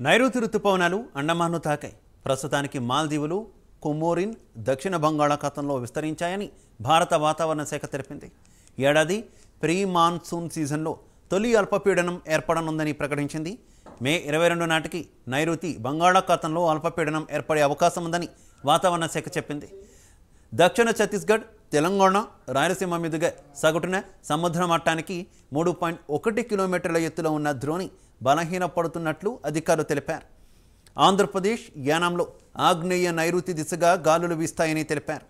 నైరుతి రుతుపవనాలు అండమాన్ను తాకాయి. ప్రస్తుతానికి మాల్దీవులు, కొమోరిన్, దక్షిణ బంగాళాఖాతంలో విస్తరించాయని భారత వాతావరణ శాఖ తెలిపింది. ఏడాది ప్రీ మాన్సూన్ సీజన్లో తొలి అల్పపీడనం ఏర్పడనుందని ప్రకటించింది. మే 22 నాటికి నైరుతి బంగాళాఖాతంలో అల్పపీడనం ఏర్పడే అవకాశం ఉందని వాతావరణ శాఖ చెప్పింది. దక్షిణ ఛత్తీస్గఢ్, తెలంగాణ, రాయలసీమ మీదుగా సగటున సముద్ర మట్టానికి 3.1 కిలోమీటర్ల ఎత్తులో ఉన్న ద్రోణి బలహీనపడుతున్నట్లు అధికారులు తెలిపారు. ఆంధ్రప్రదేశ్, యానాంలో ఆగ్నేయ నైరుతి దిశగా గాలులు వీస్తాయని తెలిపారు.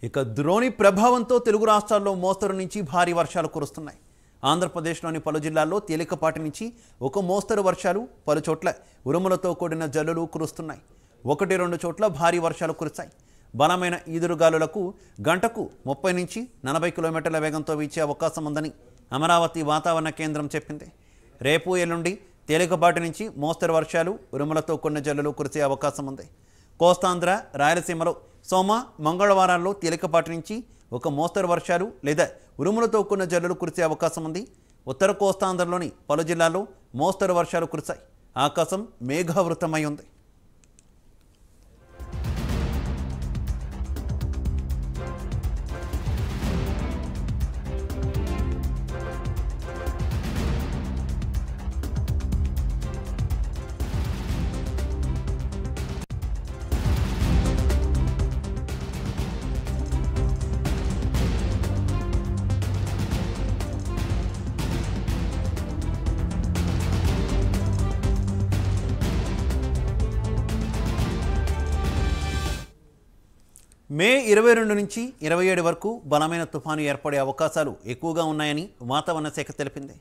ఇక ద్రోణి ప్రభావంతో తెలుగు రాష్ట్రాల్లో మోస్తరు నుంచి భారీ వర్షాలు కురుస్తున్నాయి. ఆంధ్రప్రదేశ్లోని పలు జిల్లాల్లో తేలికపాటి నుంచి ఒక మోస్తరు వర్షాలు, పలు చోట్ల ఉరుములతో కూడిన జల్లులు కురుస్తున్నాయి. 1-2 చోట్ల భారీ వర్షాలు కురిశాయి. బలమైన ఈదురుగాలులకు గంటకు 30 నుంచి 40 కిలోమీటర్ల వేగంతో వీచే అవకాశం ఉందని అమరావతి వాతావరణ కేంద్రం చెప్పింది. రేపు ఎల్లుండి తేలికపాటి నుంచి మోస్తరు వర్షాలు, ఉరుములతో కూడిన జల్లులు కురిసే అవకాశం ఉంది. కోస్తాంధ్ర, రాయలసీమలో సోమ, మంగళవారాల్లో తేలికపాటి నుంచి ఒక మోస్తరు వర్షాలు లేదా ఉరుములతో కూడిన జల్లులు కురిసే అవకాశం ఉంది. ఉత్తర కోస్తాంధ్రలోని పలు జిల్లాల్లో మోస్తరు వర్షాలు కురిశాయి. ఆకాశం మేఘావృతమై ఉంది. మే 22 నుంచి 27 వరకు బలమైన తుఫాను ఏర్పడే అవకాశాలు ఎక్కువగా ఉన్నాయని వాతావరణ శాఖ తెలిపింది.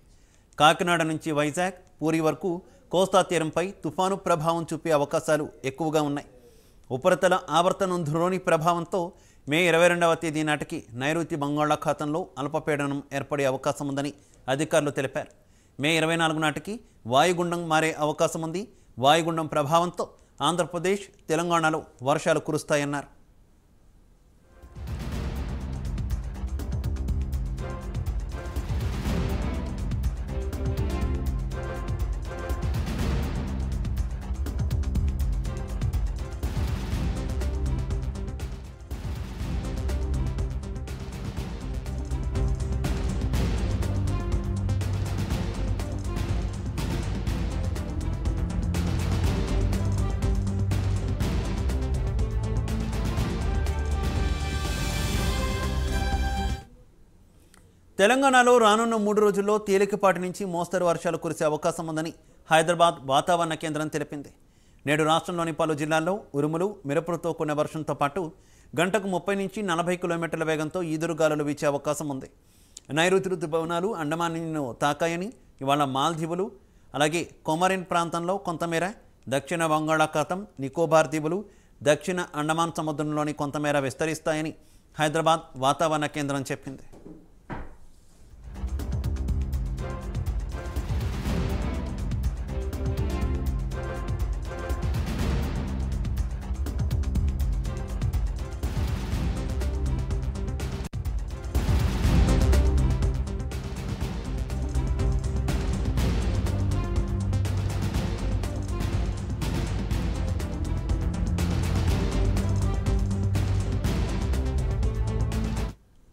కాకినాడ నుంచి వైజాగ్, పూరి వరకు కోస్తా తీరంపై తుఫాను ప్రభావం చూపే అవకాశాలు ఎక్కువగా ఉన్నాయి. ఉపరితల ఆవర్తనం ద్రోణి ప్రభావంతో మే 22వ తేదీ నాటికి నైరుతి బంగాళాఖాతంలో అల్పపీడనం ఏర్పడే అవకాశం ఉందని అధికారులు తెలిపారు. మే 24 నాటికి వాయుగుండం మారే అవకాశం ఉంది. వాయుగుండం ప్రభావంతో ఆంధ్రప్రదేశ్, తెలంగాణలో వర్షాలు కురుస్తాయన్నారు. తెలంగాణలో రానున్న 3 రోజుల్లో తేలికపాటి నుంచి మోస్తరు వర్షాలు కురిసే అవకాశం ఉందని హైదరాబాద్ వాతావరణ కేంద్రం తెలిపింది. నేడు రాష్ట్రంలోని పలు జిల్లాల్లో ఉరుములు, మెరుపులతో కూడిన వర్షంతో పాటు గంటకు 30 నుంచి 40 కిలోమీటర్ల వేగంతో ఈదురుగాలులు వీచే అవకాశం ఉంది. నైరుతి రుతుపవనాలు అండమాన్ను తాకాయని ఇవాళ మాల్దీవులు, అలాగే కొమరిన్ ప్రాంతంలో కొంతమేర, దక్షిణ బంగాళాఖాతం, నికోబార్ దీవులు, దక్షిణ అండమాన్ సముద్రంలోని కొంతమేర విస్తరిస్తాయని హైదరాబాద్ వాతావరణ కేంద్రం చెప్పింది.